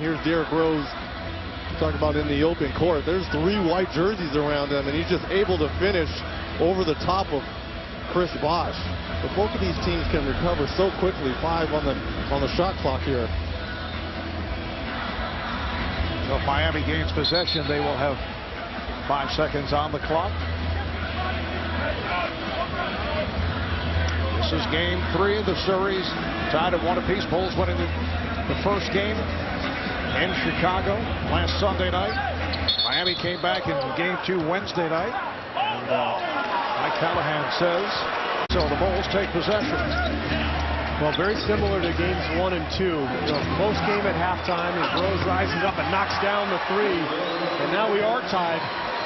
Here's Derrick Rose talking about in the open court. There's 3 white jerseys around him, and he's just able to finish over the top of Chris Bosh. But both of these teams can recover so quickly. 5 on the shot clock here. So if Miami gains possession, they will have 5 seconds on the clock. This is game 3 of the series. Tied at 1 apiece. Bulls winning the first game in Chicago last Sunday night. Miami came back in game 2 Wednesday night. And Mike Callahan says, so the Bulls take possession. Well, very similar to games 1 and 2. Close game at halftime as Rose rises up and knocks down the 3. And now we are tied.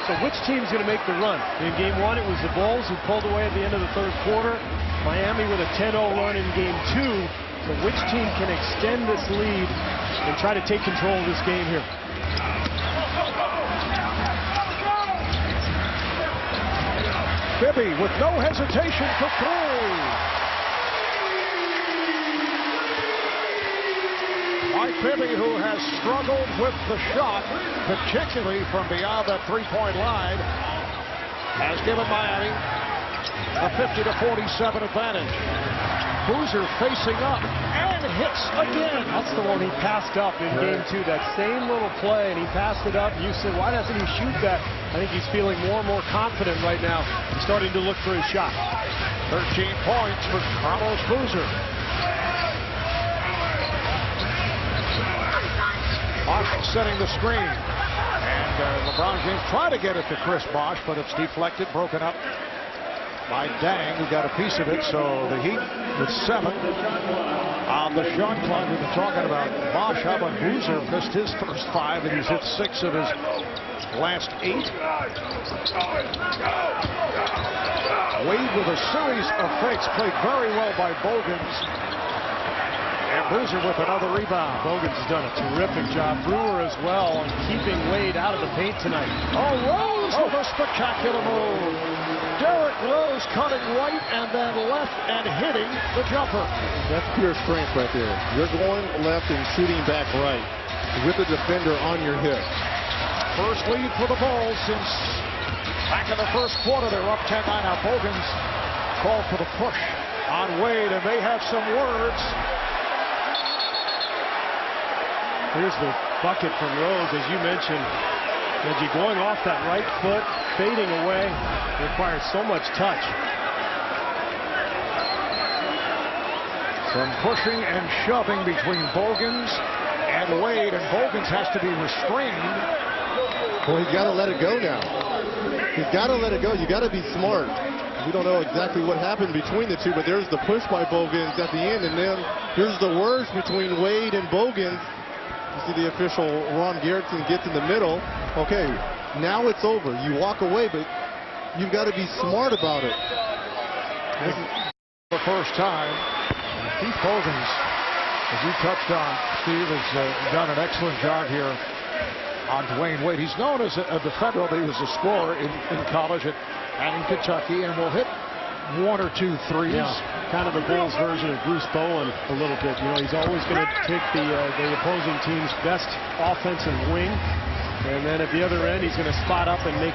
So which team's going to make the run? In game 1, it was the Bulls who pulled away at the end of the 3rd quarter. Miami with a 10-0 run in game 2. So which team can extend this lead and try to take control of this game here? Bibby with no hesitation for 3. Mike Bibby, who has struggled with the shot, particularly from beyond that 3-point line, has given Miami a 50-47 advantage. Boozer facing up and hits again. That's the one he passed up in game 2. That same little play, and he passed it up. You said, why doesn't he shoot that? I think he's feeling more and more confident right now. He's starting to look for his shot. 13 points for Carlos Boozer. Bosh setting the screen. And LeBron James trying to get it to Chris Bosh, but it's deflected, broken up by Dang, who got a piece of it. So the Heat with 7 on the shot clock. We've been talking about Bosh. How about Boozer? Missed his first 5, and he's hit 6 of his last 8. Wade with a series of fakes, played very well by Bogans. And Boozer with another rebound. Bogans has done a terrific job. Brewer as well on keeping Wade out of the paint tonight. Oh, Rose with a spectacular move. Derrick Rose cutting right and then left and hitting the jumper. That's pure strength right there. You're going left and shooting back right with the defender on your hip. First lead for the Bulls since back in the 1st quarter. They're up 10-9. Now Bogans called for the push on Wade, and they have some words. Here's the bucket from Rose, as you mentioned. Reggie, going off that right foot, fading away, requires so much touch. Some pushing and shoving between Bogans and Wade, and Bogans has to be restrained. Well, he's got to let it go now. He's got to let it go. You got to be smart. We don't know exactly what happened between the two, but there's the push by Bogans at the end, and then here's the words between Wade and Bogans. You see the official, Ron Garretson, gets in the middle. Okay, now it's over. You walk away, but you've got to be smart about it. The first time, Keith Bogans, as you touched on, Steve, has done an excellent job here on Dwayne Wade. He's known as a defender, but he was a scorer in college and in Kentucky, and will hit 1 or 2 threes. Yeah, kind of the Bulls version of Bruce Bowen a little bit. You know, he's always going to take the opposing team's best offensive wing, and then at the other end, he's going to spot up and make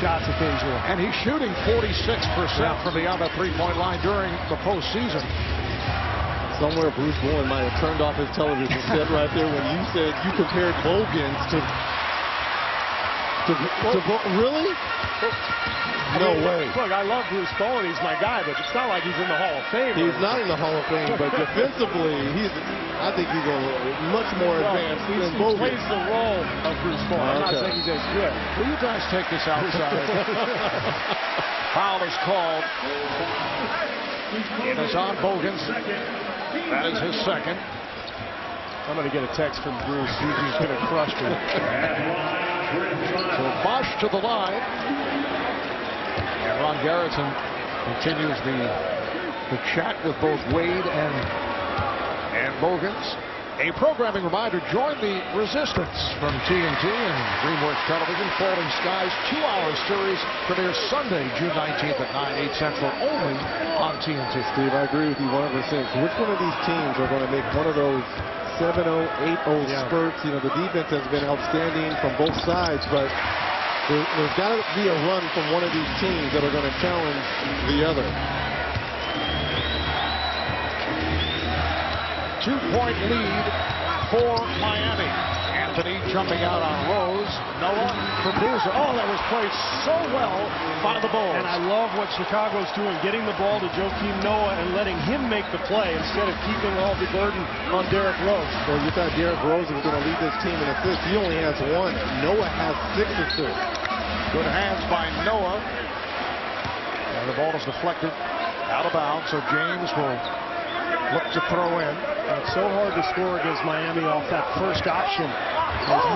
shots occasionally. And he's shooting 46% from beyond the 3-point line during the postseason. Somewhere Bruce Bowen might have turned off his television set right there when you said you compared Bogans to really? No way. Look, I love Bruce Bowen. He's my guy, but it's not like he's in the Hall of Fame. He's not in the Hall of Fame, but defensively, I think he's much more advanced than Bogans. He plays the role of Bruce Bowen. I'm not saying he's as good. Will you guys take this outside? Foul is called. It is on Bogans. That is his 2nd. I'm going to get a text from Bruce. He's going to crush me. So Bosh to the line. And Ron Garretson continues the chat with both Wade and Bogans. A programming reminder, join the resistance from TNT and DreamWorks Television. Falling Skies 2-hour series premieres Sunday, June 19th at 9, 8 Central, only on TNT. Steve, I agree with you 100%. Which one of these teams are going to make one of those 7-0, 8-0 spurts. You know, the defense has been outstanding from both sides, but there's got to be a run from one of these teams that are going to challenge the other. 2-point lead for Miami. Anthony jumping out on Rose. Noah for Boozer. Oh, that was played so well by the Bulls. And I love what Chicago's doing, getting the ball to Joakim Noah and letting him make the play instead of keeping all the burden on Derrick Rose. Well, you thought Derrick Rose was going to lead this team in assists. He only has 1. Noah has 6 assists. Good hands by Noah. And the ball is deflected out of bounds, so James will look to throw in. It's so hard to score against Miami off that first option.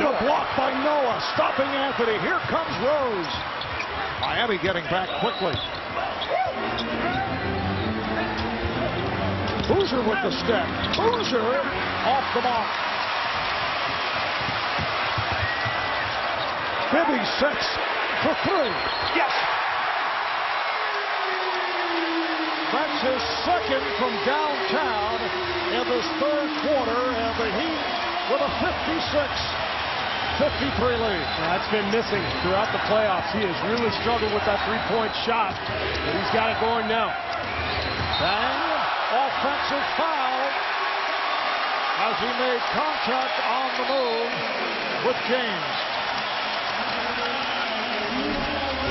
No block by Noah, stopping Anthony. Here comes Rose. Miami getting back quickly. Boozer with the step. Boozer off the mark. Bibby sets for 3. Yes. That's his second from downtown in this third quarter, and the Heat with a 56-53 lead. That's been missing throughout the playoffs. He has really struggled with that three-point shot, but he's got it going now. Bang, offensive foul as he made contact on the move with James.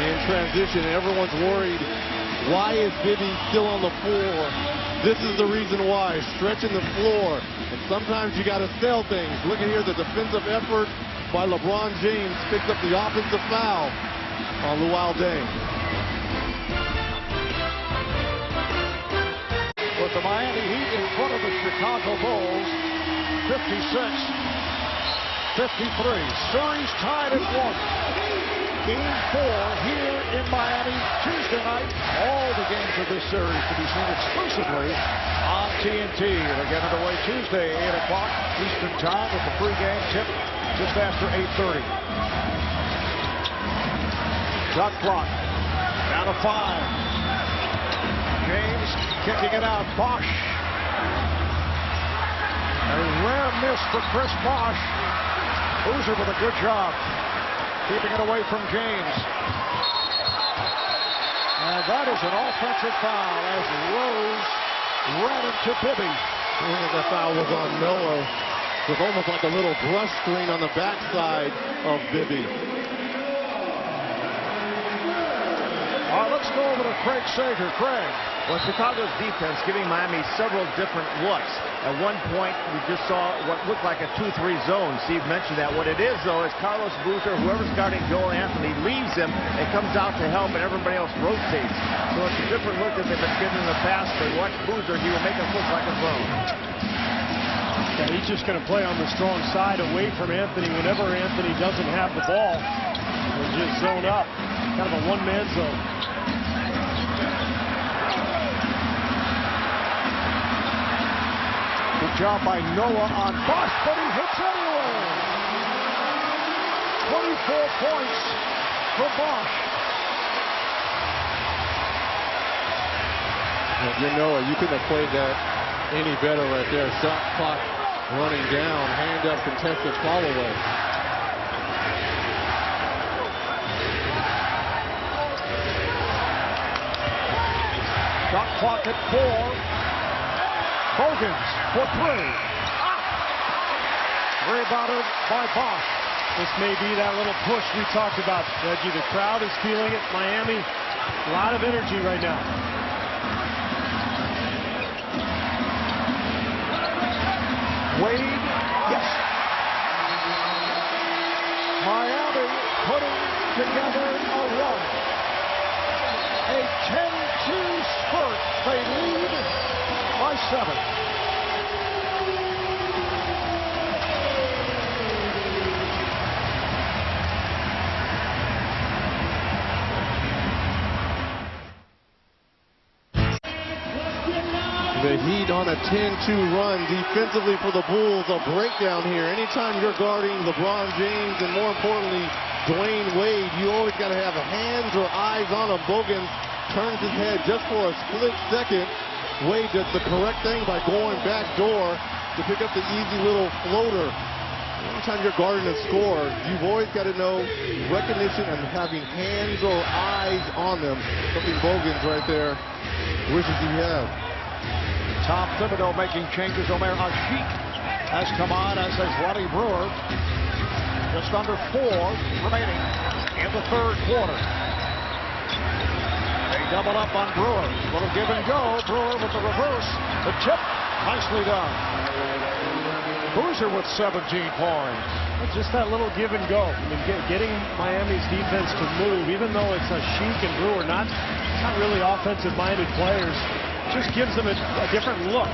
In transition, everyone's worried. Why is Bibby still on the floor? This is the reason why. Stretching the floor. And sometimes you got to sell things. Look at here, the defensive effort by LeBron James picks up the offensive foul on Luol Deng. With the Miami Heat in front of the Chicago Bulls, 56-53. Series tied at 1. Game 4 here in Miami Tuesday night. All the games of this series to be seen exclusively on TNT. It'll get underway Tuesday, 8 o'clock Eastern Time with the pregame tip just after 8:30. Shot clock down to 5. James kicking it out. Bosh. A rare miss for Chris Bosh. Boozer with a good job keeping it away from James. And that is an offensive foul as Rose ran into Bibby. The foul was on Noah with almost like a little brush screen on the backside of Bibby. All right, let's go over to Craig Sager. Craig. Well, Chicago's defense giving Miami several different looks. At one point, we just saw what looked like a 2-3 zone. Steve mentioned that. What it is, though, is Carlos Boozer, whoever's guarding Joel Anthony, leaves him and comes out to help, and everybody else rotates. So it's a different look that they've been given in the past. But watch Boozer. He will make it look like a zone. Yeah, he's just going to play on the strong side away from Anthony whenever Anthony doesn't have the ball. He'll just zone up. Kind of a one-man zone. Good job by Noah on Bosh, but he hits anyway. 24 points for Bosh. Well, you know it. You couldn't have played that any better right there. Shot clock running down. Hand up, contested foul away. Shot clock at 4. Bogans for 3. Rebounded by Bosh. This may be that little push we talked about, Reggie. The crowd is feeling it. Miami, a lot of energy right now. Wade, yes. Miami putting together a run. A 10-2 spurt. They lead by 7. The Heat on a 10-2 run defensively for the Bulls. A breakdown here. Anytime you're guarding LeBron James and more importantly Dwayne Wade, you always got to have hands or eyes on him. Bogan turns his head just for a split second. Wade does the correct thing by going back door. to pick up the easy little floater. Anytime you're guarding a score, you've always got to know recognition and having hands or eyes on them. Something Bogans right there wishes he had. Tom Thibodeau making changes. Omer Asik has come on, as has Ronnie Brewer. Just under 4 remaining in the third quarter. They double up on Brewer. Little give and go. Brewer with the reverse. The tip. Nicely done. Boozer with 17 points. Just that little give and go. I mean, getting Miami's defense to move, even though it's Asik and Brewer, not really offensive-minded players, just gives them a different look.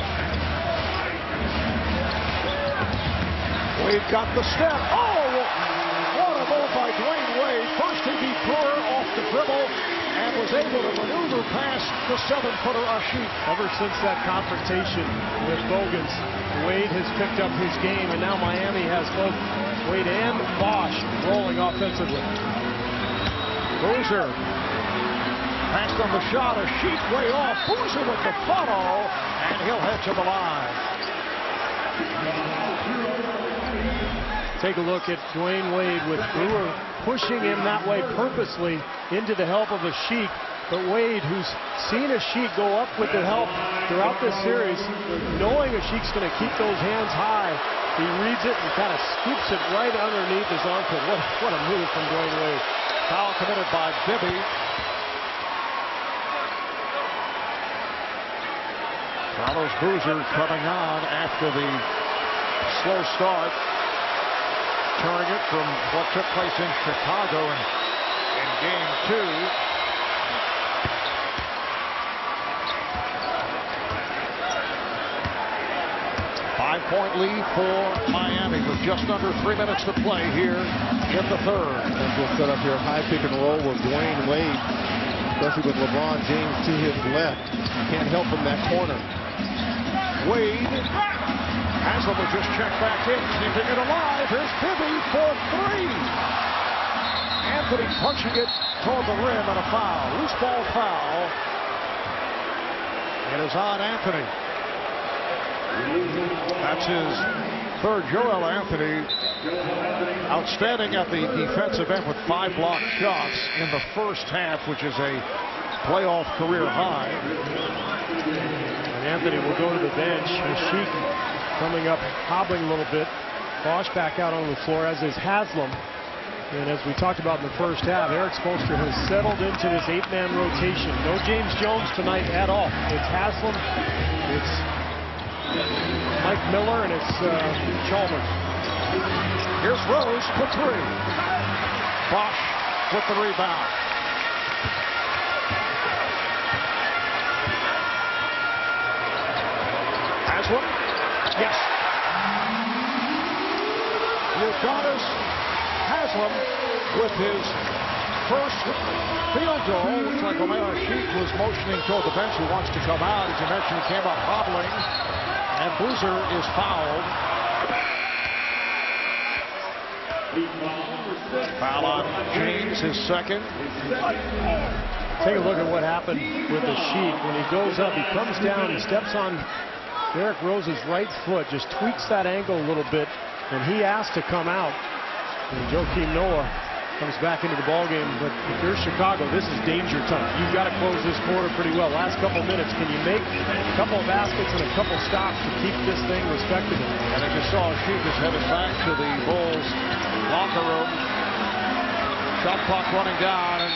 Wade got the step. Oh, what a move by Dwayne Wade. First he beat Brewer off the dribble and was able to maneuver past the 7-footer Asik. Ever since that confrontation with Bogans, Wade has picked up his game, and now Miami has both Wade and Bosch rolling offensively. Boozer passed on the shot. Asik way off. Boozer with the follow, and he'll head to the line. Take a look at Dwayne Wade with Brewer pushing him that way purposely into the help of Asik. But Wade, who's seen Asik go up with the help throughout this series, knowing Asik's going to keep those hands high, he reads it and kind of scoops it right underneath his armpit. What a move from Dwayne Wade. Foul committed by Bibby. Carlos Boozer coming on after the slow start, turning it from what took place in Chicago in game 2. 5-point lead for Miami with just under 3 minutes to play here in the third. And we'll set up here high pick and roll with Dwayne Wade, especially with LeBron James to his left. Can't help from that corner. Wade. Haslem will just check back in, keeping it alive. Here's Bibby for 3. Anthony punching it toward the rim and a foul. Loose ball foul. It is on Anthony. That's his third. Joel Anthony outstanding at the defensive end with 5 blocked shots in the first half, which is a playoff career high. And Anthony will go to the bench. Asik coming up, hobbling a little bit. Bosch back out on the floor, as is Haslem. And as we talked about in the first half, Eric Spoelstra has settled into this 8-man rotation. No James Jones tonight at all. It's Haslem, it's Mike Miller, and it's Chalmers. Here's Rose for 3. Bosch with the rebound. Haslem. Yes. Udonis Haslem with his first field goal. Looks like Omer Asik was motioning toward the bench, who wants to come out. As you mentioned, he came up hobbling. And Boozer is fouled. Foul on James, his second. Take a look at what happened with Asik. When he goes up, he comes down, he steps on Derrick Rose's right foot, just tweaks that ankle a little bit, and he asked to come out. And Joakim Noah comes back into the ballgame. But if you're Chicago, this is danger time. You've got to close this quarter pretty well. Last couple minutes, can you make a couple of baskets and a couple stops to keep this thing respectable? And as you saw, Asik is headed back to the Bulls locker room. Shot clock running down, and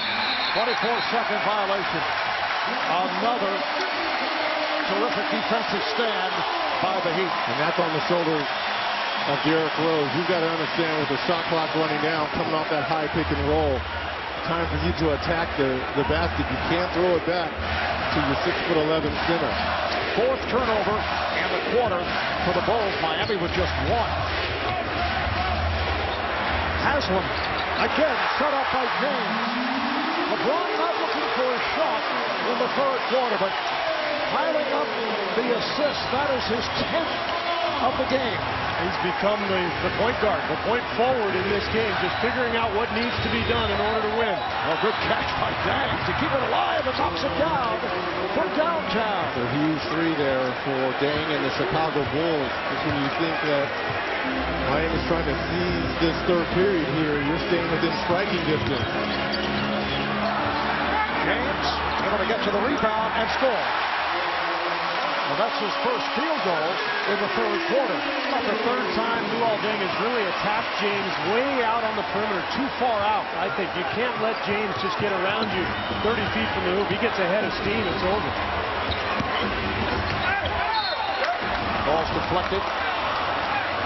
24-second violation. Another terrific defensive stand by the Heat. And that's on the shoulders of Derrick Rose. You've got to understand, with the shot clock running down, coming off that high pick and roll, time for you to attack the basket. You can't throw it back to your 6'11" center. 4th turnover in the quarter for the Bulls. Miami with just 1. Haslem again set up by James. LeBron not looking for a shot in the third quarter, but piling up the assist. That is his 10th of the game. He's become the point guard, the point forward in this game, just figuring out what needs to be done in order to win. Well, good catch by Dang to keep it alive and knocks it down from downtown. A huge three there for Dang and the Chicago Bulls. Just when you think that Miami's trying to seize this third period here, you're staying within striking distance. James able to get to the rebound and score. Well, that's his first field goal in the third quarter. About the third time Luol Deng has really attacked James way out on the perimeter, too far out. I think you can't let James just get around you 30 feet from the hoop. He gets ahead of steam, it's over. Ball's deflected.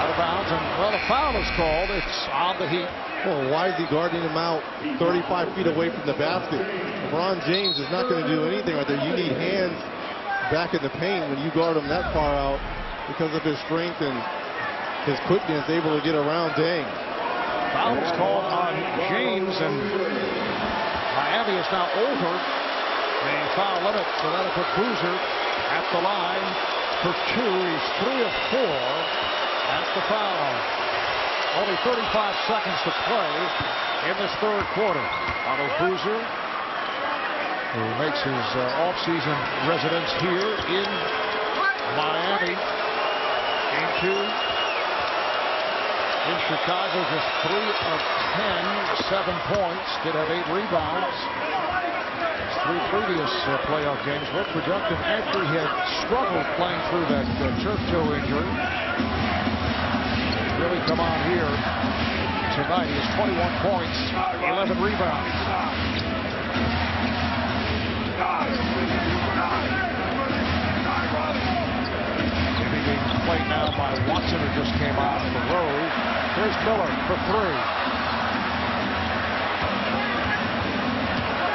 Out of bounds, and well, a foul is called. It's on the Heat. Well, why is he guarding him out 35 feet away from the basket? LeBron James is not going to do anything right there. You need hands back in the paint when you guard him that far out because of his strength and his quickness, able to get around Dang. Foul is called on James, and Miami is now over the foul limit, so that'll put Boozer at the line for two. He's 3 of 4 at the foul. Only 35 seconds to play in this third quarter. Otto Boozer, who makes his off-season residence here in Miami. Game 2 in Chicago, just 3 of 10, 7 points, did have 8 rebounds. His 3 previous playoff games were productive after he had struggled playing through that turf toe injury. He's really come on here tonight. He has 21 points, 11 rebounds. Being played now by Watson, who just came out of the row. Here's Miller for 3.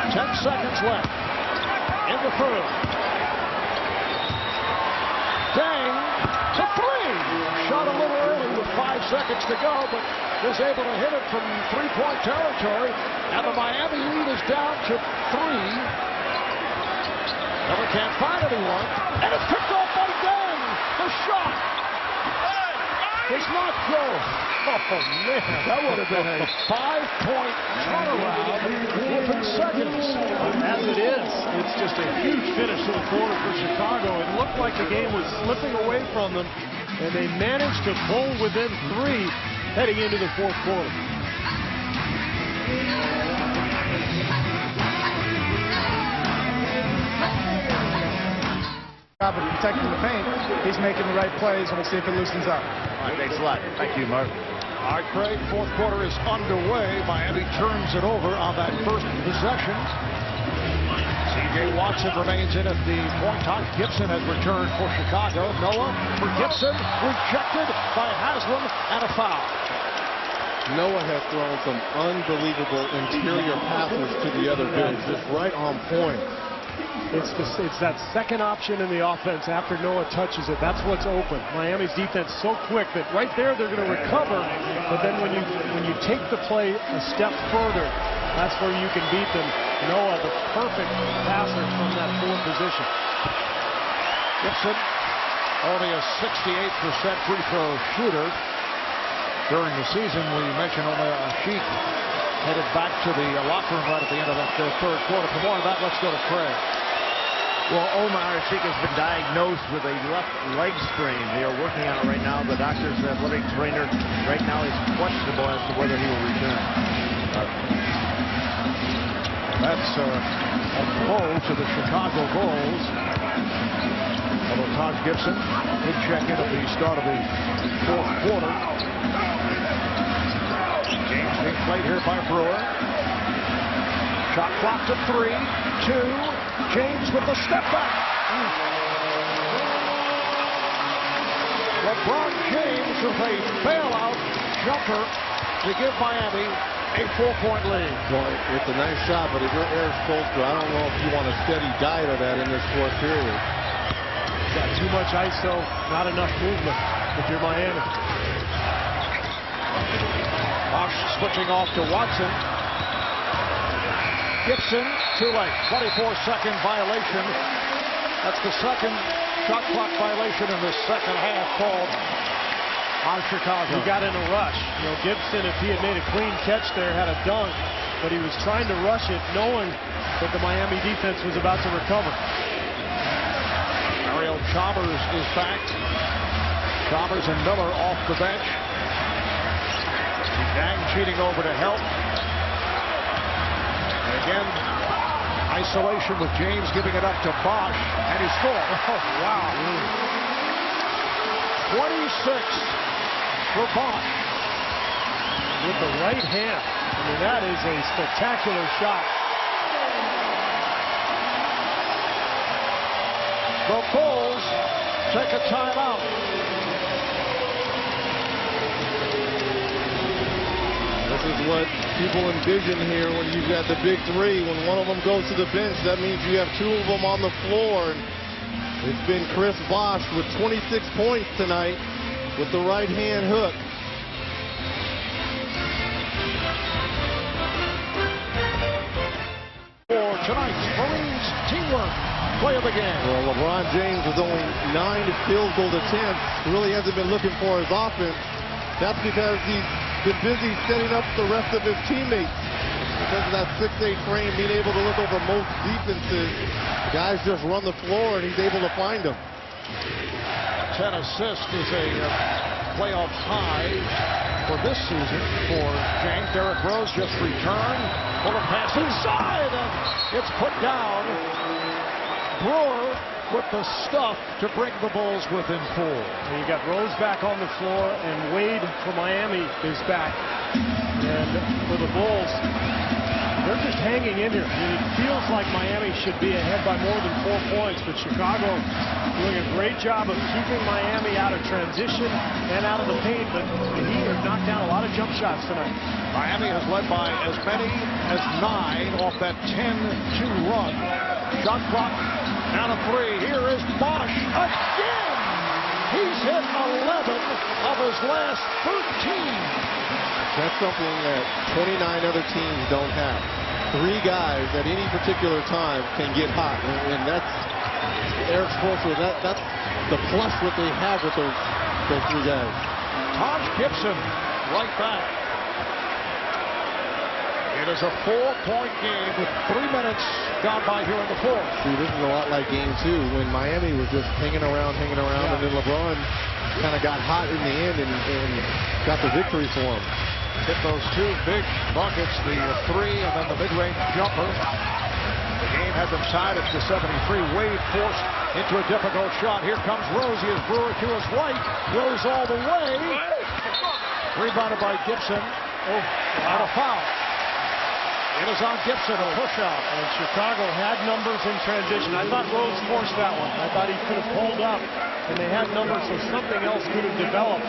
10 seconds left in the third. Dang to 3. Shot a little early with 5 seconds to go, but was able to hit it from 3-point territory. And the Miami lead is down to 3. Miller can't find anyone, and it's picked off by Dang. The shot does not go. Oh, man. That would have been a 5-point turnaround within seconds. As it is, it's just a huge finish to the quarter for Chicago. It looked like the game was slipping away from them, and they managed to pull within 3 heading into the fourth quarter. Of protecting the paint, he's making the right plays, and we'll see if it loosens up. All right, thanks a lot. Thank you, Mark. All right, Craig, fourth quarter is underway. Miami turns it over on that first possession. C.J. Watson remains in at the point. Taj Gibson has returned for Chicago. Noah for Gibson, rejected by Haslam, and a foul. Noah has thrown some unbelievable interior passes to the other bigs, just right on point. It's that second option in the offense after Noah touches it. That's what's open. Miami's defense so quick that right there they're going to recover. But then when you take the play a step further, that's where you can beat them. Noah, the perfect passer from that 4th position. Gibson, only a 68% free throw shooter. During the season, we mentioned only a sheet headed back to the locker room right at the end of that third quarter. For more on that, let's go to Craig. Well, Omar Asik has been diagnosed with a left leg sprain. They are working on it right now. The doctor's athletic trainer right now is questionable as to whether he will return. That's a blow to the Chicago Bulls. Although Taj Gibson did check in at the start of the fourth quarter. Game's being played here by Brewer. Shot clock to 3, 2. James with the step back. LeBron James with a bailout jumper to give Miami a 4-point lead. Well, it's a nice shot, but if you're Eric Spoelstra, I don't know if you want a steady diet of that in this fourth period. Got too much ISO, not enough movement if you're Miami. Bosch switching off to Watson. Gibson, too late. 24-second violation. That's the second shot clock violation in the second half called on Chicago. He got in a rush. You know, Gibson, if he had made a clean catch there, had a dunk, but he was trying to rush it, knowing that the Miami defense was about to recover. Mario Chalmers is back. Chalmers and Miller off the bench. Dang cheating over to help. And again, isolation with James giving it up to Bosch, and he scored. Oh, wow. 26 for Bosch. With the right hand. I mean, that is a spectacular shot. The Bulls take a timeout. This is what people envision here when you've got the big three. When one of them goes to the bench, that means you have two of them on the floor. And it's been Chris Bosch with 26 points tonight with the right hand hook. For tonight's Marines teamwork play of the game. Well, LeBron James with only 9 field goal attempts really hasn't been looking for his offense. That's because he's been busy setting up the rest of his teammates. Because of that 6'8" frame, being able to look over most defenses, guys just run the floor and he's able to find them. 10 assists is a playoff high for this season for James. Derrick Rose just returned. Full of pass inside, and it's put down. Brewer with the stuff to bring the Bulls within 4. And you got Rose back on the floor, and Wade for Miami is back. And for the Bulls, they're just hanging in here. I mean, it feels like Miami should be ahead by more than 4 points, but Chicago doing a great job of keeping Miami out of transition and out of the paint, but the Heat have knocked down a lot of jump shots tonight. Miami has led by as many as 9 off that 10-2 run. Shot clock down to 3. Here is Bosch again. He's hit 11 of his last 13. That's something that 29 other teams don't have. 3 guys at any particular time can get hot, and that's Erik Spoelstra. That's the plus what they have with those 3 guys. Taj Gibson right back. It is a 4-point game with 3 minutes gone by here in the 4th. See, this is a lot like game 2 when Miami was just hanging around, and then LeBron kind of got hot in the end and got the victory for him. Hit those 2 big buckets, the 3 and then the mid-range jumper. The game had them tied at the 73. Wade forced into a difficult shot. Here comes Rosie as Brewer to his right. Goes all the way. Rebounded by Gibson. Oh, out of foul. It is on Gibson, a push out. And Chicago had numbers in transition. I thought Rose forced that one. I thought he could have pulled up, and they had numbers, so something else could have developed.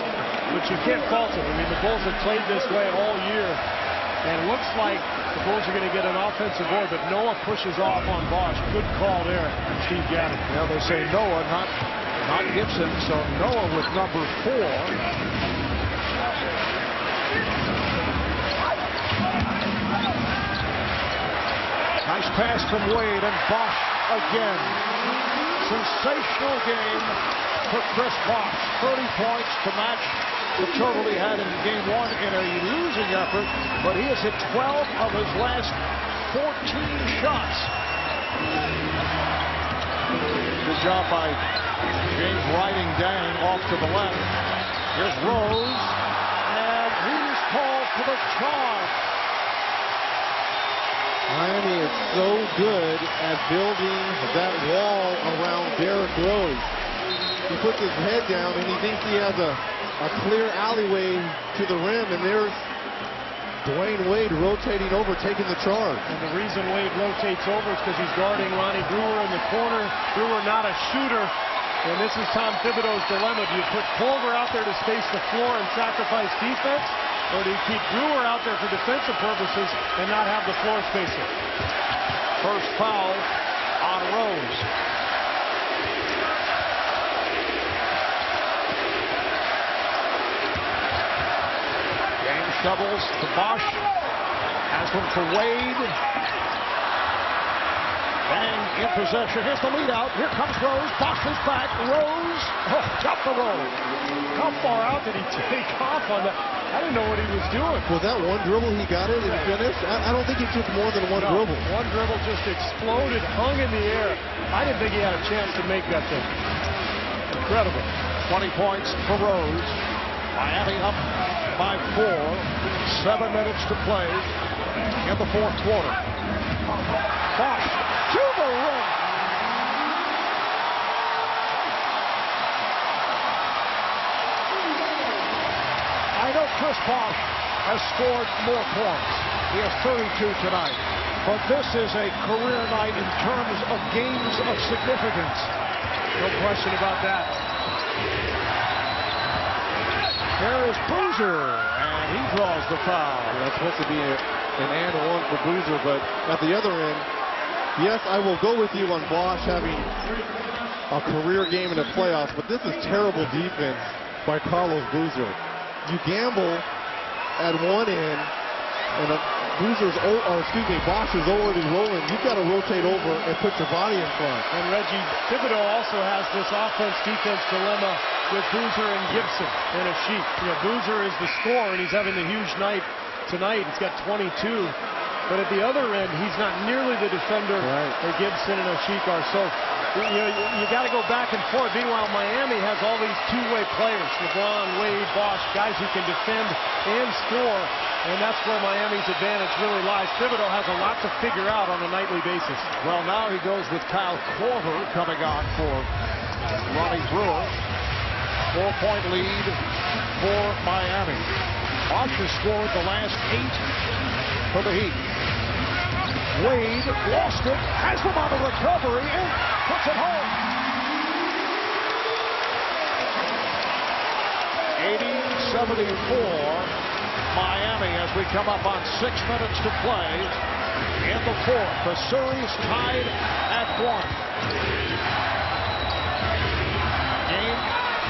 But you can't fault it. I mean, the Bulls have played this way all year, and it looks like the Bulls are going to get an offensive board, but Noah pushes off on Bosch. Good call there, Steve Gaddis. Well, they say Noah, not Gibson, so Noah with number 4. Nice pass from Wade, and Bosch again. Sensational game for Chris Bosch. 30 points to match the total he had in game 1 in a losing effort, but he has hit 12 of his last 14 shots. Good job by James riding Dang off to the left. Here's Rose, and he's called for the charge. Miami is so good at building that wall around Derrick Rose. He puts his head down and he thinks he has a clear alleyway to the rim, and there's Dwayne Wade rotating over, taking the charge. And the reason Wade rotates over is because he's guarding Ronnie Brewer in the corner. Brewer not a shooter, and this is Tom Thibodeau's dilemma. Do you put Culver out there to space the floor and sacrifice defense, or do you keep Brewer out there for defensive purposes and not have the floor spacing? First foul on Rose. James shovels to Bosch. Has one for Wade. Bang in possession. Here's the lead out. Here comes Rose. Bosch is back. Rose. Oh, got the roll. How far out did he take off on that? I didn't know what he was doing. Was that one dribble he got it and finished? I don't think he took more than one dribble. One dribble just exploded, hung in the air. I didn't think he had a chance to make that thing. Incredible. 20 points for Rose. Miami up by 4. 7 minutes to play in the fourth quarter. Bosch to the rim. I know Chris Bosch has scored more points. He has 32 tonight. But this is a career night in terms of games of significance. No question about that. There is Boozer, and he draws the foul. That's supposed to be an and one for Boozer, but at the other end, yes, I will go with you on Bosch having a career game in the playoffs, but this is terrible defense by Carlos Boozer. You gamble at one end, and Bosch is already rolling. You've got to rotate over and put your body in front. And Reggie Thibodeau also has this offense-defense dilemma with Boozer and Gibson in a sheet. You know, Boozer is the scorer, and he's having a huge night tonight. He's got 22. But at the other end, he's not nearly the defender that Gibson and Asik are. So you got to go back and forth. Meanwhile, Miami has all these two-way players: LeBron, Wade, Bosch, guys who can defend and score. And that's where Miami's advantage really lies. Thibodeau has a lot to figure out on a nightly basis. Well, now he goes with Kyle Korver coming on for Ronnie Brewer. 4-point lead for Miami. Bosch has scored the last 8 for the Heat. Wade lost it, has them on the recovery, and puts it home. 80-74, Miami as we come up on 6 minutes to play in the fourth. The series tied at 1. Game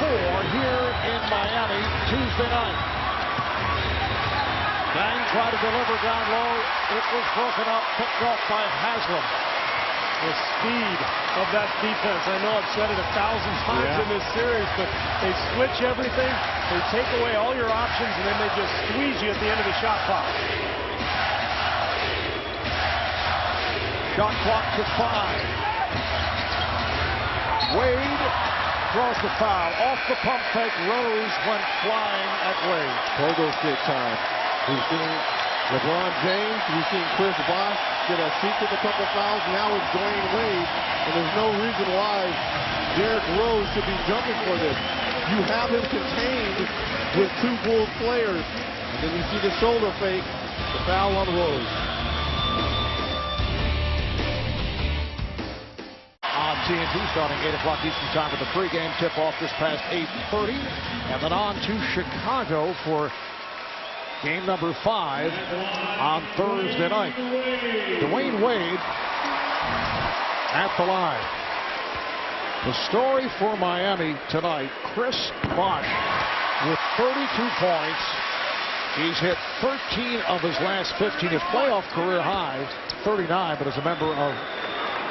4 here in Miami Tuesday night. Bang tried to deliver down low. It was broken up, picked off by Haslem. The speed of that defense. I know I've said it 1,000 times in this series, but they switch everything. They take away all your options, and then they just squeeze you at the end of the shot clock. Shot clock to 5. Wade draws the foul. Off the pump fake, Rose went flying at Wade. Pogo stick time. We've seen LeBron James, we've seen Chris Bosch get a seat with a couple fouls. Now it's Dwayne Wade, and there's no reason why Derrick Rose should be jumping for this. You have him contained with 2 Bulls players, and then you see the shoulder fake, the foul on Rose. On TNT starting 8 o'clock Eastern Time with the pregame tip-off just past 8:30, and then on to Chicago for game number 5 on Thursday night. Dwayne Wade at the line. The story for Miami tonight, Chris Bosch with 32 points. He's hit 13 of his last 15. His playoff career high, 39, but as a member of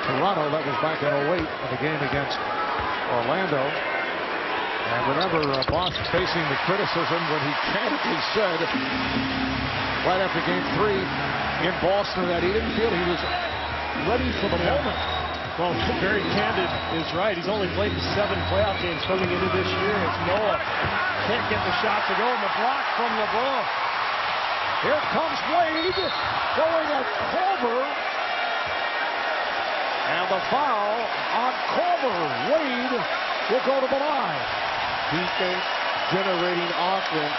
Toronto, that was back in 08 in the game against Orlando. And remember, Bosch facing the criticism when he candidly said right after game 3 in Boston that he didn't feel he was ready for the moment. Well, very candid is right. He's only played 7 playoff games coming into this year. As Noah can't get the shot to go, and the block from LeBron. Here comes Wade going at Korver. And the foul on Korver. Wade will go to the line. Defense generating offense.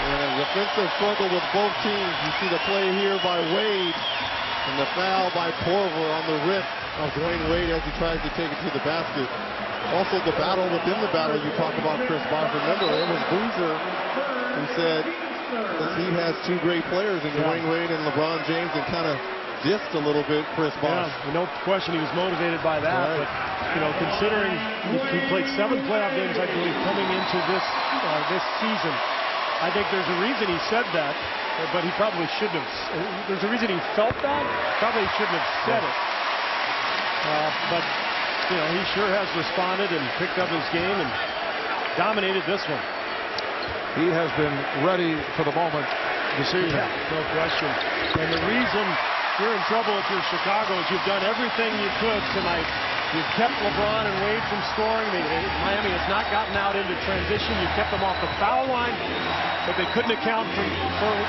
And a defensive struggle with both teams. You see the play here by Wade. And the foul by Korver on the wrist of Dwayne Wade as he tries to take it to the basket. Also the battle within the battle you talk about Chris Bosch. Remember, it was Boozer who said that he has 2 great players in Dwayne Wade and LeBron James, and kind of dissed a little bit Chris Bosch. Yeah, no question he was motivated by that. But, you know, considering he played 7 playoff games, I believe, coming into this season, I think there's a reason he said that, but he probably shouldn't have. There's a reason he felt that, probably shouldn't have said it. But, you know, he sure has responded and picked up his game and dominated this one. He has been ready for the moment this evening. Yeah, no question. And the reason you're in trouble if you're Chicago is you've done everything you could tonight. You've kept LeBron and Wade from scoring. Miami has not gotten out into transition. You've kept them off the foul line, but they couldn't account for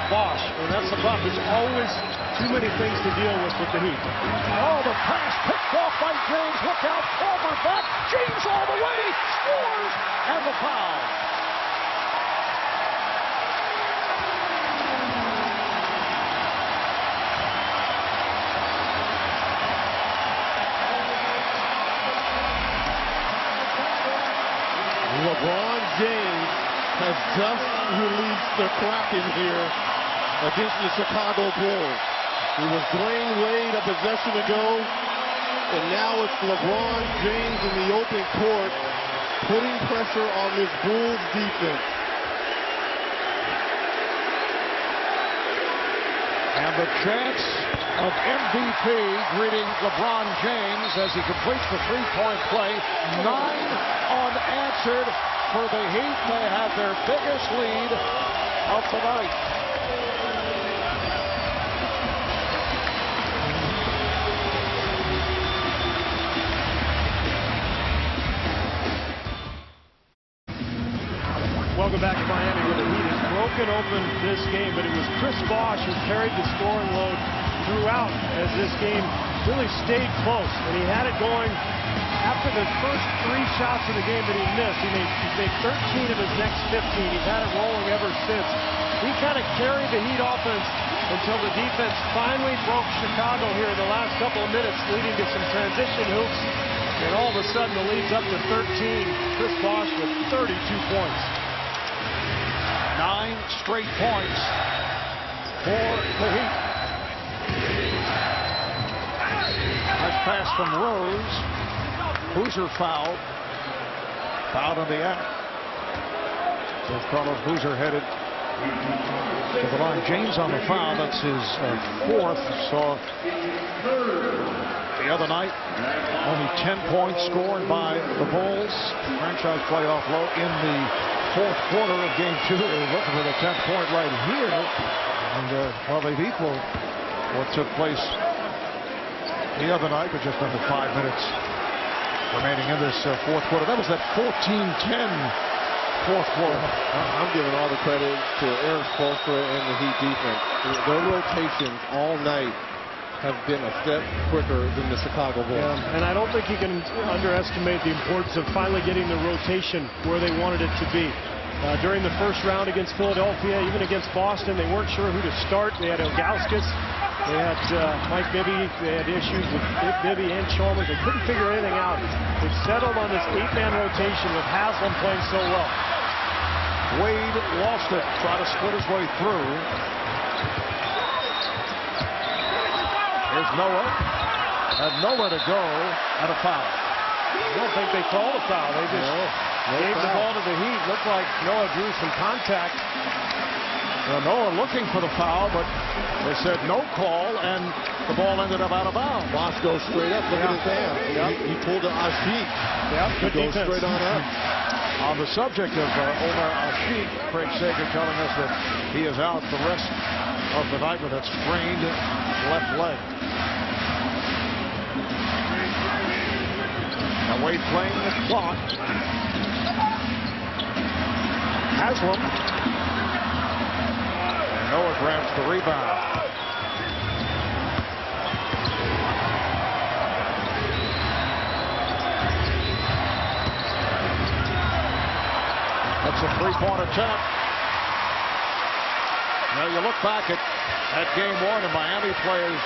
Bosh. And that's the problem. There's always too many things to deal with the Heat. Oh, the pass picked off by James. Look out, Palmer back. James all the way. Scores. And the foul. LeBron James has just released the Kraken here against the Chicago Bulls. It was Dwayne Wade a possession ago, and now it's LeBron James in the open court putting pressure on this Bulls defense. And the chance of MVP greeting LeBron James as he completes the three-point play. 9 unanswered for the Heat. They have their biggest lead of the night. Welcome back to Miami, where the Heat has broken open this game, but it was Chris Bosh who carried the scoring load throughout as this game really stayed close. And he had it going after the first 3 shots of the game that he missed. He made 13 of his next 15. He's had it rolling ever since. He kind of carried the Heat offense until the defense finally broke Chicago here in the last couple of minutes, leading to some transition hoops. And all of a sudden, the lead's up to 13. Chris Bosh with 32 points. 9 straight points for the Heat. Nice pass from Rose. Boozer fouled. Fouled in the act. So Carlos Boozer headed to the line. James on the foul. That's his 4th. Saw the other night only 10 points scored by the Bulls. Franchise playoff low in the 4th quarter of game 2. They're looking for the 10th point right here. And well, they've equaled what took place the other night, but just under 5 minutes remaining in this 4th quarter. That was that 14-10 4th quarter. I'm giving all the credit to Erik Spoelstra and the Heat defense. Their rotations all night have been a step quicker than the Chicago Bulls. Yeah, and I don't think you can underestimate the importance of finally getting the rotation where they wanted it to be. During the first round against Philadelphia, even against Boston, they weren't sure who to start. They had Ilgauskas, they had Mike Bibby, they had issues with Bibby and Chalmers. They couldn't figure anything out. They settled on this 8-man rotation with Haslam playing so well. Wade lost it, tried to split his way through. Here's Noah. Had nowhere to go and a foul. I don't think they called a foul. They just gave the ball to the Heat. Looked like Noah drew some contact. Well, Noah looking for the foul, but they said no call, and the ball ended up out of bounds. Bosh goes straight up. Look at his hand. He pulled an Asik. Good He goes defense. straight on up. On the subject of Omer Asik, Craig Sager telling us that he is out the rest of the night with that sprained left leg. Now Wade playing the clock. Haslam. And Noah grabs the rebound. That's a three-point attempt. Now you look back at game 1, and Miami players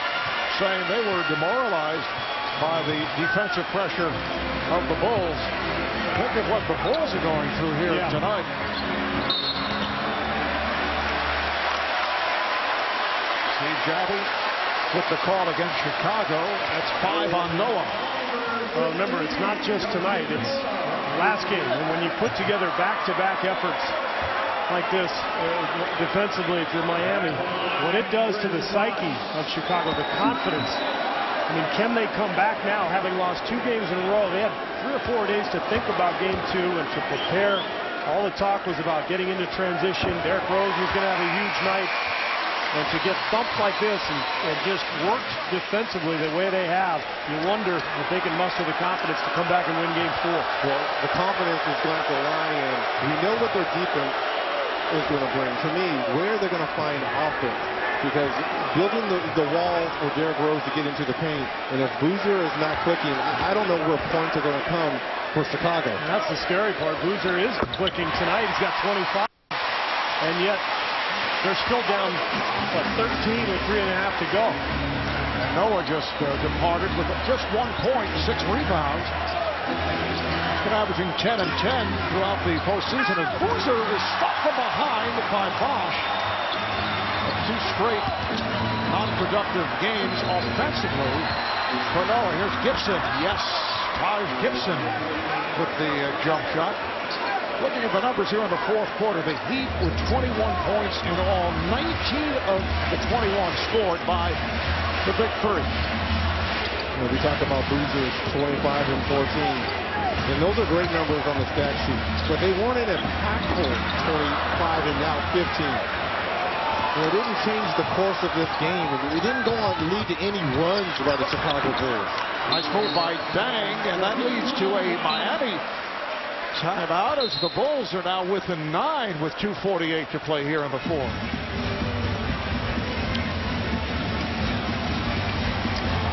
saying they were demoralized by the defensive pressure of the Bulls. Look at what the Bulls are going through here tonight. Steve Javie with the call against Chicago. That's 5 on Noah. Well, remember, it's not just tonight. It's last game. And when you put together back-to-back efforts like this defensively to Miami, what it does to the psyche of Chicago, the confidence I mean, can they come back now, having lost 2 games in a row? They had 3 or 4 days to think about game 2 and to prepare. All the talk was about getting into transition. Derrick Rose was going to have a huge night. And to get thumped like this and just worked defensively the way they have, you wonder if they can muster the confidence to come back and win game 4. Well, the confidence is going to lie in. We know what their defense is going to bring. To me, where they're going to find offense. Because building the wall for Derrick Rose to get into the paint, and if Boozer is not clicking, I don't know where points are going to come for Chicago. And that's the scary part. Boozer is clicking tonight. He's got 25. And yet, they're still down, what, 13 with 3.5 to go. And Noah just departed with just 1 point, 6 rebounds. He's been averaging 10 and 10 throughout the postseason. And Boozer is stopped from behind by Bosch. 2 straight non-productive games offensively for Noah. Here's Gibson. Yes, Taj Gibson with the jump shot. Looking at the numbers here in the 4th quarter, the Heat with 21 points in all. 19 of the 21 scored by the Big Three. We talked about Boozer's 25 and 14. And those are great numbers on the stat sheet. But they weren't an impactful 25 and now 15. It didn't change the course of this game. It didn't go on to lead to any runs by the Chicago Bulls. Nice move by Dang, and that leads to a Miami timeout as the Bulls are now within 9 with 2:48 to play here in the 4th.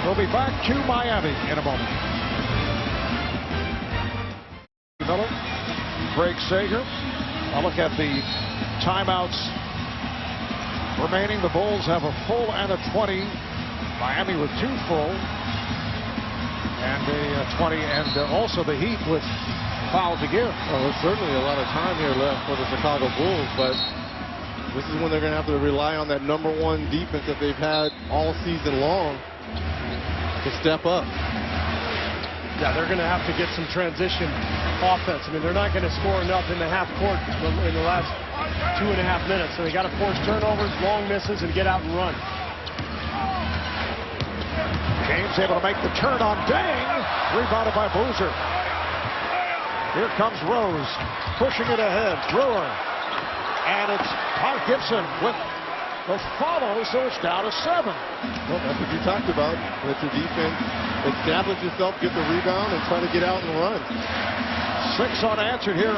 We'll be back to Miami in a moment. Miller, Greg Sager. I'll look at the timeouts remaining. The Bulls have a full and a 20. Miami with 2 full and a 20, and also the Heat with foul to give. Well, there's certainly a lot of time here left for the Chicago Bulls, but this is when they're going to have to rely on that #1 defense that they've had all season long to step up. Yeah, they're going to have to get some transition offense. I mean, they're not going to score enough in the half court in the last 2.5 minutes. So they got to force turnovers, long misses, and get out and run. James able to make the turn on Dang. Rebounded by Boozer. Here comes Rose, pushing it ahead. Brewer. And it's Taj Gibson with the follow, so it's down to 7. Well, that's what you talked about. Let your defense establish yourself, get the rebound, and try to get out and run. 6 unanswered here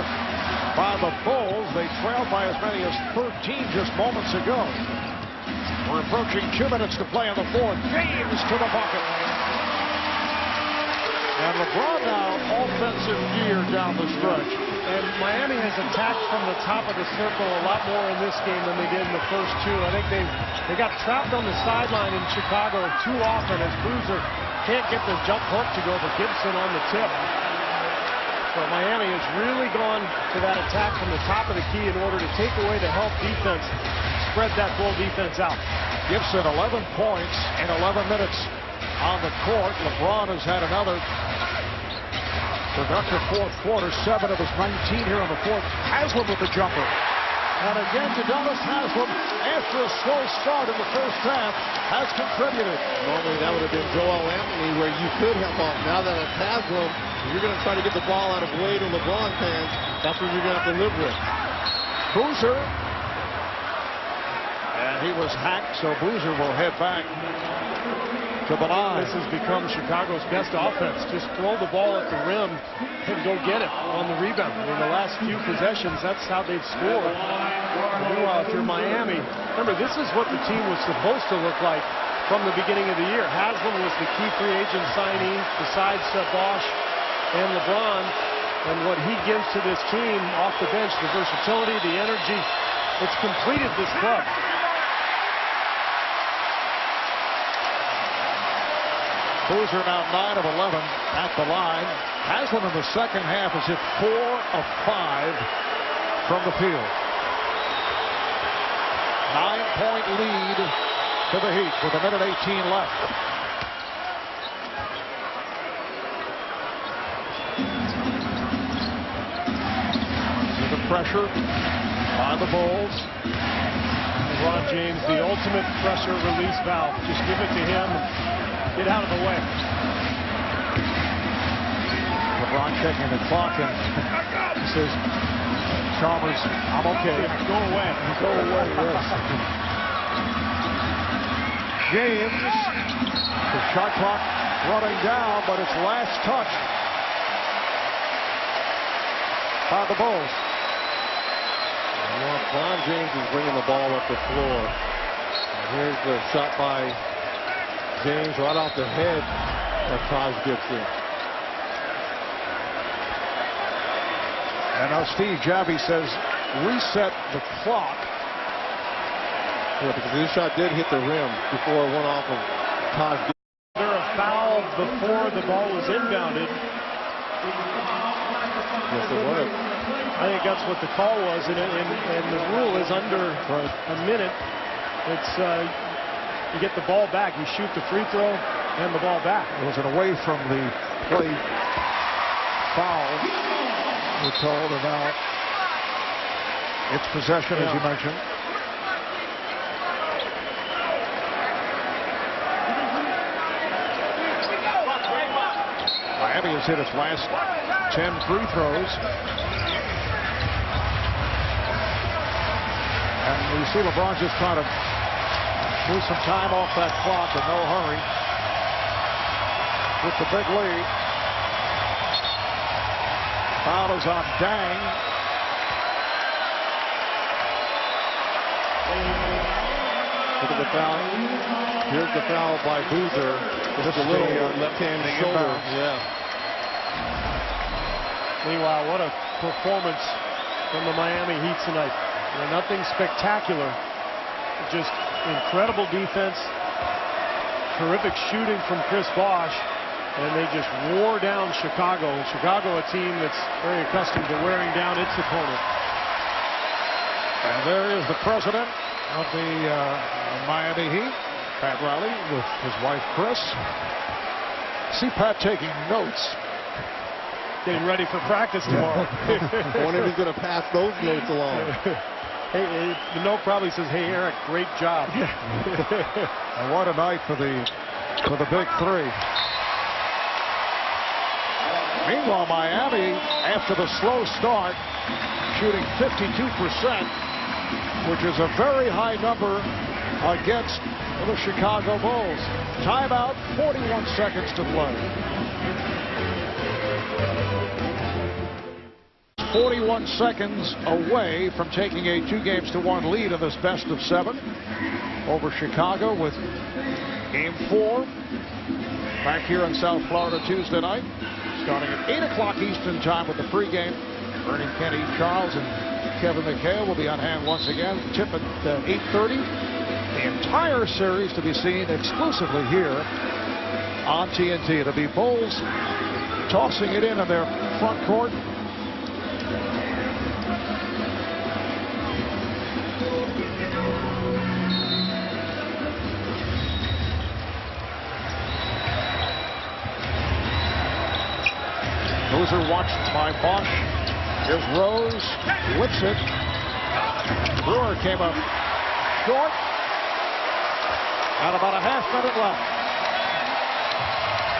by the Bulls. They trailed by as many as 13 just moments ago. We're approaching 2 minutes to play in the 4th. James to the bucket. And LeBron now offensive gear down the stretch. And Miami has attacked from the top of the circle a lot more in this game than they did in the first 2. I think they got trapped on the sideline in Chicago too often as Boozer can't get the jump hook to go for Gibson on the tip. So Miami has really gone to that attack from the top of the key in order to take away the help defense, spread that Bull defense out. Gibson 11 points in 11 minutes on the court. LeBron has had another productive 4th quarter, 7 of his 19 here on the 4th. Haslem with the jumper. And again, Udonis Haslem, after a slow start in the first half, has contributed. Normally that would have been Joel Anthony where you could help out. Now that it's Haslem, you're going to try to get the ball out of Wade and LeBron's hands. That's what you're going to have to live with. Boozer. And he was hacked, so Boozer will head back to the line. This has become Chicago's best offense. Just throw the ball at the rim and go get it on the rebound. In the last few possessions, that's how they've scored. Meanwhile, if you're Miami, remember, this is what the team was supposed to look like from the beginning of the year. Haslem was the key free agent signee besides Bosch and LeBron. And what he gives to this team off the bench, the versatility, the energy, it's completed this club. Boozer now 9 of 11 at the line. Haslem in the second half has hit 4 of 5 from the field. 9-point lead to the Heat with 1:18 left. See the pressure by the Bulls. LeBron James, the ultimate pressure release valve. Just give it to him and get out of the way. LeBron checking the clock and he says, Chalmers, I'm okay. Go away. Go away, yes. James, the shot clock running down, but it's last touch by the Bulls. LeBron James is bringing the ball up the floor. Here's the shot by James right off the head of Taj Gibson. And now Steve Javie says reset the clock. Yeah, because this shot did hit the rim before it went off of Taj Gibson. There a foul before the ball was inbounded. Yes, it was. I think that's what the call was, and the rule is under a minute. It's you get the ball back. You shoot the free throw and the ball back. It was an away from the play foul, we're told, and now it's possession, as you mentioned. Miami has hit its last 10 free throws. And you see LeBron just trying to move some time off that clock in no hurry with the big lead. Foul is on Dang. Look at the foul. Here's the foul by Boozer. Just a little left-hand shoulder. Yeah. Meanwhile, what a performance from the Miami Heat tonight. Nothing spectacular, just incredible defense, terrific shooting from Chris Bosh, and they just wore down Chicago. Chicago, a team that's very accustomed to wearing down its opponent. And there is the president of the Miami Heat, Pat Riley, with his wife Chris. See Pat taking notes. Getting ready for practice tomorrow. I wonder if he's going to pass those notes along. Hey, the note probably says, "Hey Eric, great job." And what a night for the big three. Meanwhile, Miami, after the slow start, shooting 52%, which is a very high number against the Chicago Bulls. Timeout, 41 seconds to play. 41 seconds away from taking a 2-1 lead in this best of 7 over Chicago with Game 4 back here in South Florida Tuesday night, starting at 8 o'clock Eastern time with the pregame. Ernie, Kenny, Charles, and Kevin McHale will be on hand once again. Tip at 8:30. The entire series to be seen exclusively here on TNT. It'll be Bulls tossing it in their front court. Boozer watched by Bosh. Here's Rose, whips it. Brewer came up short. And about a half minute left.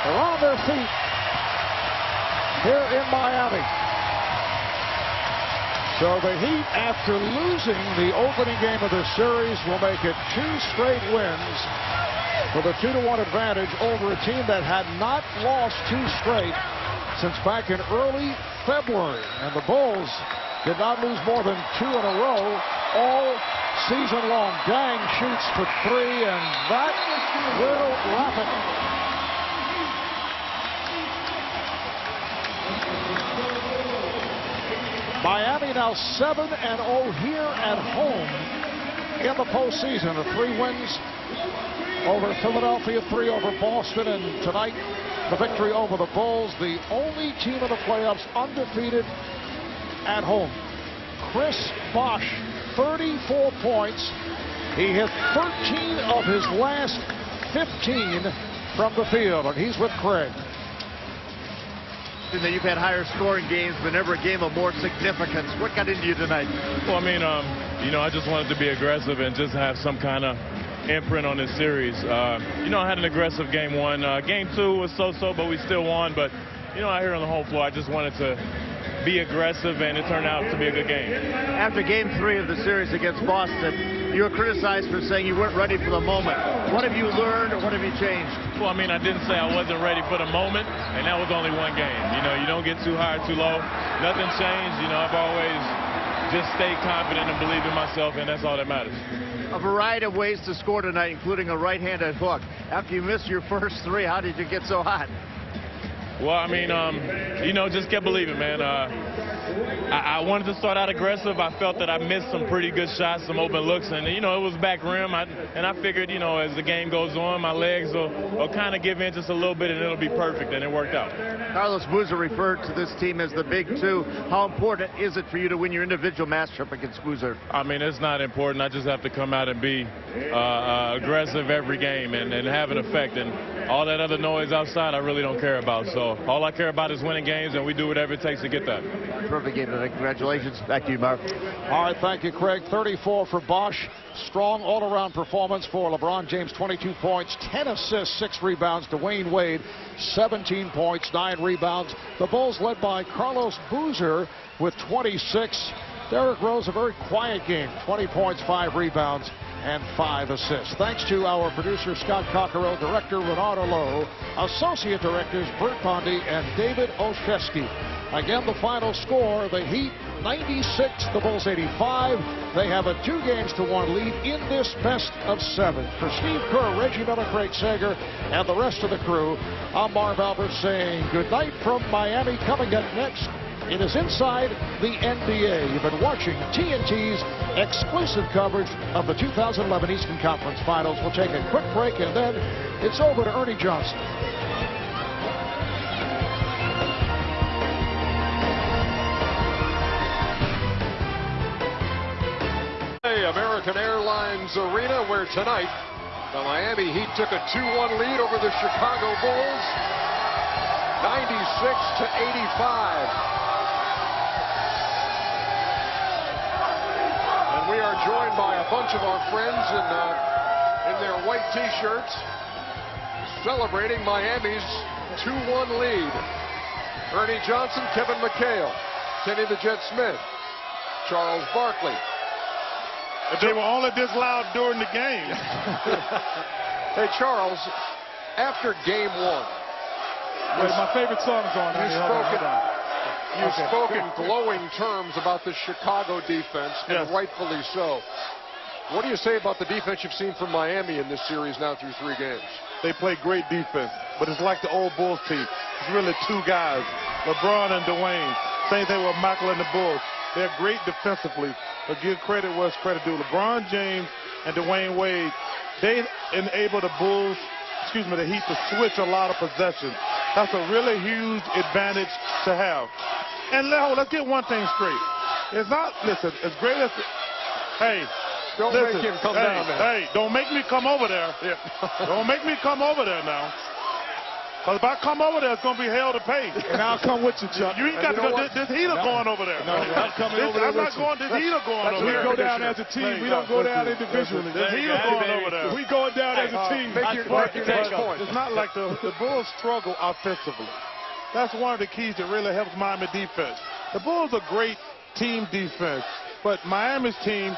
They're on their feet here in Miami. So the Heat, after losing the opening game of the series, will make it 2 straight wins with a 2-1 advantage over a team that had not lost 2 straight since back in early February. And the Bulls did not lose more than 2 in a row all season long. Dang shoots for 3, and that will wrap it. Miami now 7-0 here at home in the postseason. The 3 wins over Philadelphia, 3 over Boston, and tonight the victory over the Bulls, the only team in the playoffs undefeated at home. Chris Bosh, 34 points. He hit 13 of his last 15 from the field, and he's with Craig. That you've had higher scoring games, but never a game of more significance. What got into you tonight? Well, I mean, you know, I just wanted to be aggressive and just have some kind of imprint on this series. You know, I had an aggressive game 1. Game 2 was so-so, but we still won. But, you know, out here on the home floor, I just wanted to be aggressive, and it turned out to be a good game. After game 3 of the series against Boston, you were criticized for saying you weren't ready for the moment. What have you learned, or what have you changed? Well, I mean, I didn't say I wasn't ready for the moment, and that was only one game. You know, you don't get too high or too low. Nothing changed. You know, I've always just stayed confident and believed in myself, and that's all that matters. A variety of ways to score tonight, including a right-handed hook. After you missed your first 3, how did you get so hot? Well, I mean, you know, just kept believing, man. I wanted to start out aggressive. I felt that I missed some pretty good shots, some open looks, and, you know, it was back rim. And I figured, you know, as the game goes on, my legs will kind of give in just a little bit, and it'll be perfect, and it worked out. Carlos Boozer referred to this team as the Big Two. How important is it for you to win your individual matchup against Boozer? I mean, it's not important. I just have to come out and be aggressive every game and have an effect. And all that other noise outside, I really don't care about. So all I care about is winning games, and we do whatever it takes to get that. Perfect game tonight. Congratulations. Back to you, Mark. All right, thank you, Craig. 34 for Bosh. Strong all-around performance for LeBron James. 22 points, 10 assists, 6 rebounds. Dwayne Wade, 17 points, 9 rebounds. The Bulls led by Carlos Boozer with 26. Derrick Rose, a very quiet game. 20 points, 5 rebounds, and 5 assists. Thanks to our producer, Scott Cockerell, director, Renard Lowe, associate directors, Bert Bondy and David Olszewski. Again, the final score, the Heat 96, the Bulls 85. They have a 2-1 lead in this best of 7. For Steve Kerr, Reggie Miller, Craig Sager, and the rest of the crew, I'm Marv Albert saying good night from Miami. Coming up next, it is Inside the NBA. You've been watching TNT's exclusive coverage of the 2011 Eastern Conference Finals. We'll take a quick break, and then it's over to Ernie Johnson. American Airlines Arena, where tonight the Miami Heat took a 2-1 lead over the Chicago Bulls, 96-85. And we are joined by a bunch of our friends in their white T-shirts celebrating Miami's 2-1 lead. Ernie Johnson, Kevin McHale, Kenny the Jet Smith, Charles Barkley. But they were only this loud during the game. Hey, Charles, after game 1. Wait, my favorite song is on. You spoke in glowing terms about the Chicago defense, and rightfully so. What do you say about the defense you've seen from Miami in this series now through 3 games? They play great defense, but it's like the old Bulls team. It's really 2 guys, LeBron and Dwayne. Same thing with Michael and the Bulls. They're great defensively, but give credit where it's credit due. LeBron James and Dwayne Wade, they enable the Heat to switch a lot of possessions. That's a really huge advantage to have. And let's get one thing straight. It's not, listen, as great as, don't make him come down there. Hey, don't make me come over there. Don't make me come over there now. Because if I come over there, it's going to be hell to pay. And I'll come with you, Chuck. You ain't got to go. This heater going over there. No, I'm coming over there. I'm not going. This heater going over there. We go down as a team. We don't go down individually. This heater going over there. We going down as a team. It's not like the Bulls struggle offensively. That's one of the keys that really helps Miami defense. The Bulls are great team defense, but Miami's team,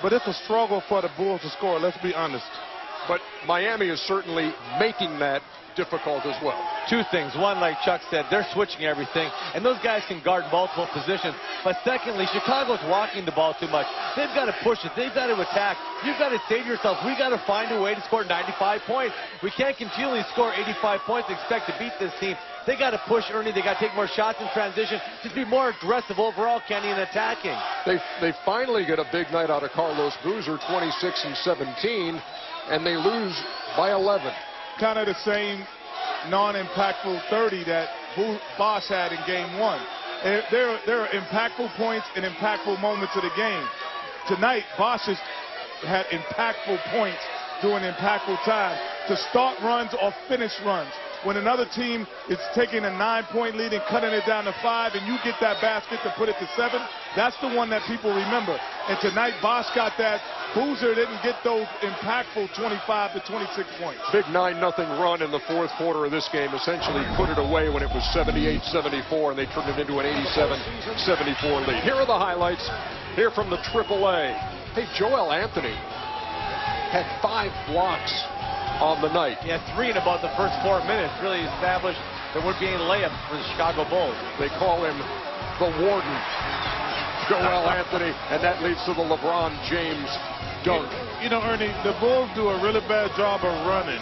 but it's a struggle for the Bulls to score. Let's be honest. But Miami is certainly making that difficult as well. 2 things. One, like Chuck said, they're switching everything, and those guys can guard multiple positions. But secondly, Chicago's walking the ball too much. They've got to push it. They've got to attack. You've got to say to yourself, we got to find a way to score 95 points. We can't continually score 85 points and expect to beat this team. They got to push, Ernie. They got to take more shots in transition. Just be more aggressive overall, Kenny, in attacking. They finally get a big night out of Carlos Boozer, 26 and 17, and they lose by 11. Kind of the same non-impactful 30 that Bosh had in game 1. There are impactful points and impactful moments of the game. Tonight, Bosh has had impactful points during impactful time to start runs or finish runs. when another team is taking a 9-point lead and cutting it down to 5, and you get that basket to put it to 7, that's the one that people remember. And tonight, Bosch got that. Boozer didn't get those impactful 25 to 26 points. Big 9-0 run in the fourth quarter of this game essentially put it away when it was 78-74, and they turned it into an 87-74 lead. Here are the highlights. Here from the AAA. Hey, Joel Anthony had 5 blocks on the night. Yeah, 3 in about the first 4 minutes. Really established there would be any layups for the Chicago Bulls. They call him the Warden, Joel Anthony, and that leads to the LeBron James dunk. You know, Ernie, the Bulls do a really bad job of running.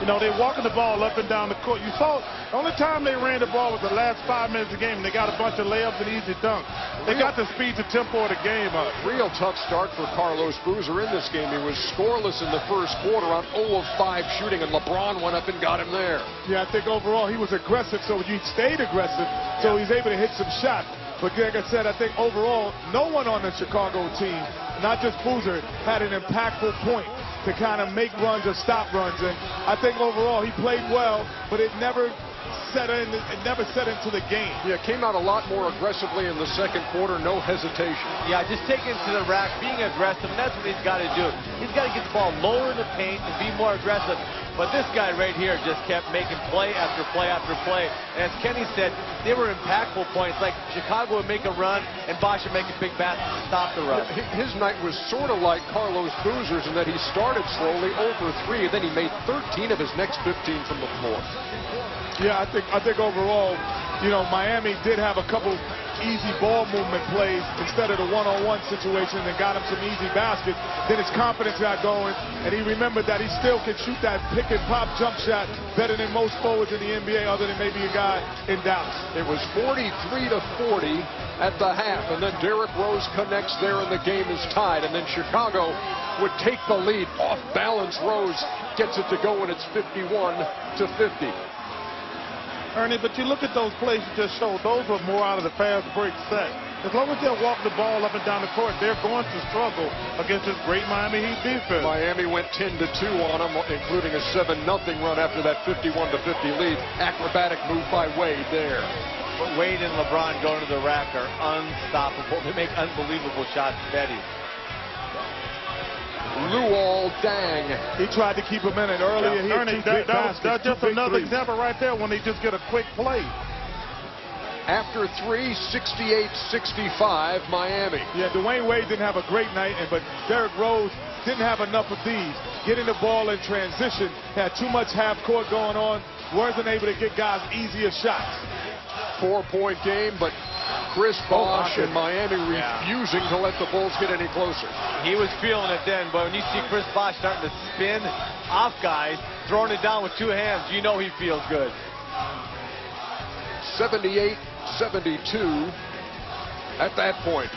You know, they're walking the ball up and down the court. You saw the only time they ran the ball was the last 5 minutes of the game, and they got a bunch of layups and easy dunks. They got the speed to tempo of the game up. Real tough start for Carlos Boozer in this game. He was scoreless in the first quarter on 0 of 5 shooting, and LeBron went up and got him there. Yeah, I think overall he was aggressive, so he stayed aggressive, so he's able to hit some shots. But like I said, I think overall, no one on the Chicago team, not just Boozer, had an impactful point to kind of make runs or stop runs. And I think overall he played well, but it never set into the game. Yeah, came out a lot more aggressively in the second quarter, no hesitation. Yeah, just taking it to the rack, being aggressive, and that's what he's got to do. He's got to get the ball lower in the paint and be more aggressive. But this guy right here just kept making play after play after play. And as Kenny said, they were impactful points. Like Chicago would make a run, and Bosch would make a big basket to stop the run. His night was sort of like Carlos Boozer's in that he started slowly over 3, and then he made 13 of his next 15 from the floor. Yeah, I think overall, you know, Miami did have a couple easy ball movement plays instead of the one-on-one situation and got him some easy baskets. Then his confidence got going, and he remembered that he still can shoot that pick-and-pop jump shot better than most forwards in the NBA, other than maybe a guy in Dallas. It was 43-40 at the half, and then Derrick Rose connects there, and the game is tied. And then Chicago would take the lead. Off balance, Rose gets it to go, and it's 51-50. Ernie, but you look at those plays you just showed, those were more out of the fast break set. As long as they'll walk the ball up and down the court, they're going to struggle against this great Miami Heat defense. Miami went 10-2 on them, including a 7-0 run after that 51-50 lead. Acrobatic move by Wade there. But Wade and LeBron going to the rack are unstoppable. They make unbelievable shots steady. Luol Deng. He tried to keep him in it earlier. Yeah. Ernie, that's just another example right there when they just get a quick play. After 3, 68-65, Miami. Yeah, Dwayne Wade didn't have a great night, but Derrick Rose didn't have enough of these. Getting the ball in transition, had too much half court going on, wasn't able to get guys easier shots. 4-point game, but Chris Bosh and Miami refusing to let the Bulls get any closer. He was feeling it then, but when you see Chris Bosh starting to spin off guys, throwing it down with 2 hands, you know he feels good. 78-72 at that point.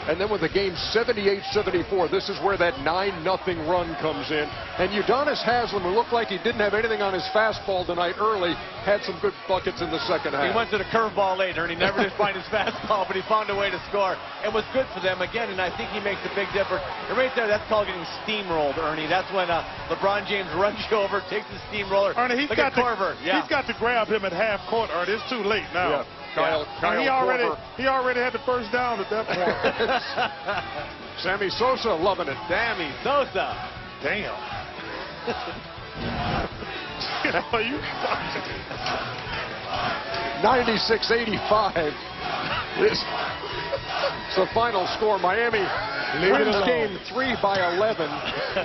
And then with the game 78-74, this is where that 9-0 run comes in. And Udonis Haslem, who looked like he didn't have anything on his fastball tonight early, had some good buckets in the second half. He went to the curveball later, and he never did find his fastball, but he found a way to score. It was good for them again, and I think he makes a big difference. And right there, that's called getting steamrolled, Ernie. That's when LeBron James runs you over, takes the steamroller. Ernie, he's got to grab him at half court, Ernie. It's too late now. Yeah. Kyle he already had the first down at that point. Sammy Sosa loving it. Sammy Sosa. Damn. You 96-85 is the final score. Miami wins game 3 by 11.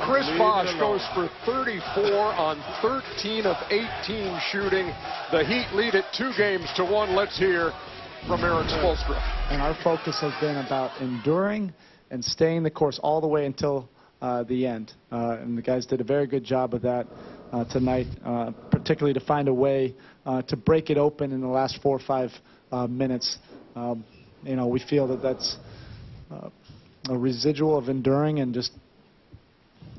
Chris Bosh goes for 34 on 13 of 18 shooting. The Heat lead it 2-1. Let's hear from Eric Spoelstra. And our focus has been about enduring and staying the course all the way until the end. And the guys did a very good job of that tonight, particularly to find a way to break it open in the last 4 or 5 minutes. You know, we feel that that's a residual of enduring and just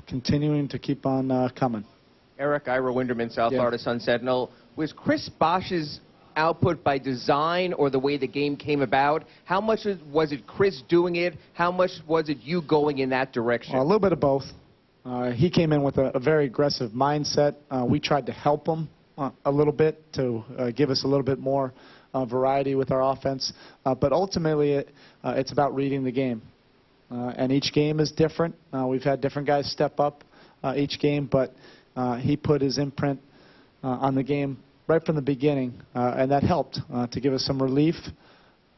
continuing to keep on coming. Eric, Ira Winderman, South Florida Sun Sentinel. Was Chris Bosh's output by design or the way the game came about? How much was it Chris doing it? How much was it you going in that direction? A little bit of both. He came in with a very aggressive mindset. We tried to help him a little bit to give us a little bit more variety with our offense. But ultimately, it's about reading the game. And each game is different. We've had different guys step up each game, but he put his imprint on the game right from the beginning, and that helped to give us some relief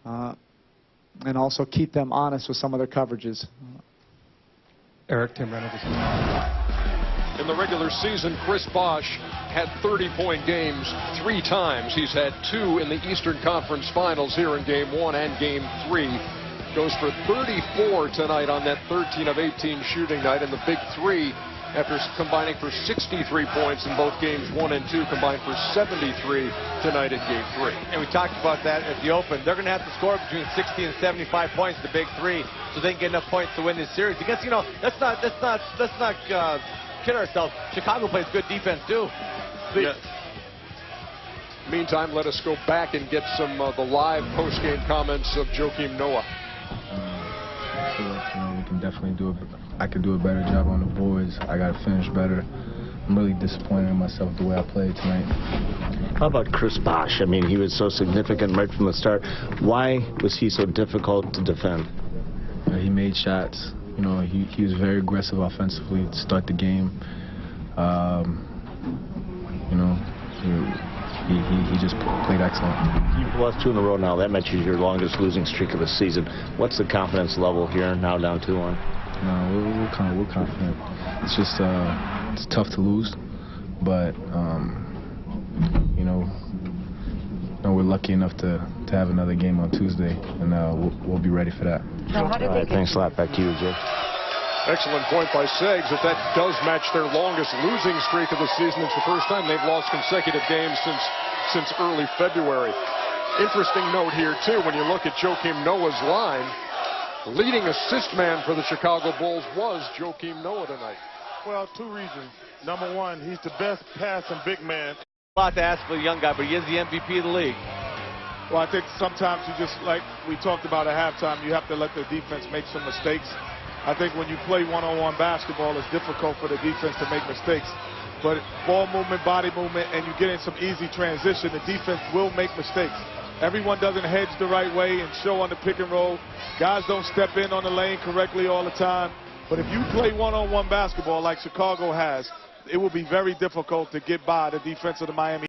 and also keep them honest with some of their coverages. Eric, Tim Reynolds. In the regular season, Chris Bosh had 30-point games 3 times. He's had 2 in the Eastern Conference Finals here in Game 1 and Game 3. Goes for 34 tonight on that 13 of 18 shooting night. And the big 3, after combining for 63 points in both Games 1 and 2, combined for 73 tonight in Game 3. And we talked about that at the Open. They're going to have to score between 60 and 75 points, the big 3, so they can get enough points to win this series. Because, you know, let's not kid ourselves. Chicago plays good defense too. Yeah. Meantime, let us go back and get some of the live post-game comments of Joakim Noah. I feel like, you know, we can definitely do it. I could do a better job on the boards. I got to finish better. I'm really disappointed in myself the way I played tonight. How about Chris Bosh? I mean, he was so significant right from the start. Why was he so difficult to defend? He made shots. You know, he was very aggressive offensively to start the game. You know, he just played excellent. You've lost 2 in a row now. That matches your longest losing streak of the season. What's the confidence level here now down 2-1? No, we're confident. It's just it's tough to lose, but you know, we're lucky enough to have another game on Tuesday, and we'll be ready for that. All right, thanks a lot. Back to you, Jay. Excellent point by Seggs that does match their longest losing streak of the season. It's the first time they've lost consecutive games since early February. Interesting note here, too, when you look at Joakim Noah's line. The leading assist man for the Chicago Bulls was Joakim Noah tonight. Well, 2 reasons. Number 1, he's the best passing big man. A lot to ask for a young guy, but he is the MVP of the league. Well, I think sometimes you just, like we talked about at halftime, you have to let the defense make some mistakes. I think when you play one-on-one basketball, it's difficult for the defense to make mistakes. But ball movement, body movement, and you get in some easy transition, the defense will make mistakes. Everyone doesn't hedge the right way and show on the pick and roll. Guys don't step in on the lane correctly all the time. But if you play one-on-one basketball like Chicago has, it will be very difficult to get by the defense of the Miami